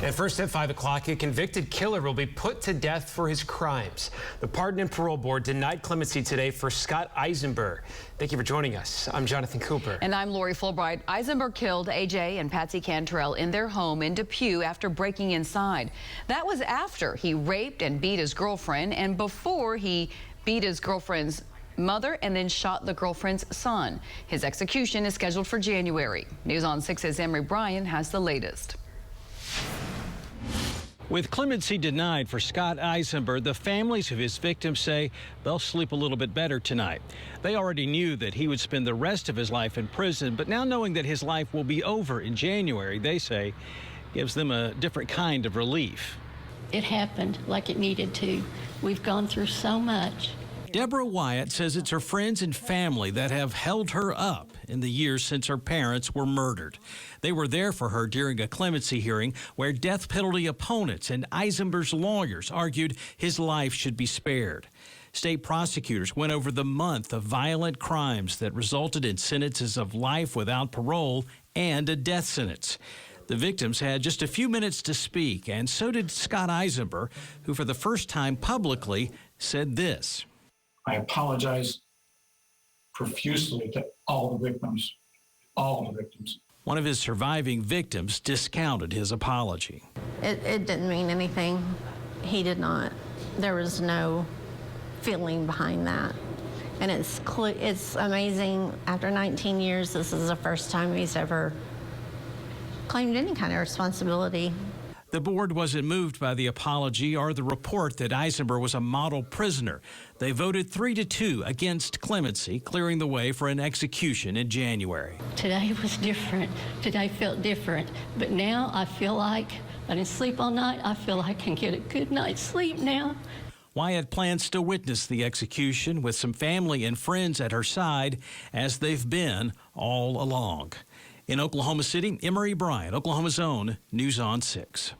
And first at 5 o'clock, a convicted killer will be put to death for his crimes. The Pardon and Parole Board denied clemency today for Scott Eizember. Thank you for joining us. I'm Jonathan Cooper. And I'm Lori Fulbright. Eizember killed AJ and Patsy Cantrell in their home in Depew after breaking inside. That was after he raped and beat his girlfriend and before he beat his girlfriend's mother and then shot the girlfriend's son. His execution is scheduled for January. News on 6's Emery Bryan has the latest. With clemency denied for Scott Eizember, the families of his victims say they'll sleep a little bit better tonight. They already knew that he would spend the rest of his life in prison, but now knowing that his life will be over in January, they say, gives them a different kind of relief. It happened like it needed to. We've gone through so much. Deborah Wyatt says it's her friends and family that have held her up in the years since her parents were murdered. They were there for her during a clemency hearing where death penalty opponents and Eizember's lawyers argued his life should be spared. State prosecutors went over the month of violent crimes that resulted in sentences of life without parole and a death sentence. The victims had just a few minutes to speak, and so did Scott Eizember, who for the first time publicly said this. I apologize profusely to all the victims, One of his surviving victims discounted his apology. It didn't mean anything. He did not. There was no feeling behind that. And it's amazing, after 19 years, this is the first time he's ever claimed any kind of responsibility. The board wasn't moved by the apology or the report that Eizember was a model prisoner. They voted 3-2 against clemency, clearing the way for an execution in January. Today was different. Today felt different. But now I feel like I didn't sleep all night. I feel I can get a good night's sleep now. Wyatt plans to witness the execution with some family and friends at her side, as they've been all along. In Oklahoma City, Emery Bryan, Oklahoma's own News on 6.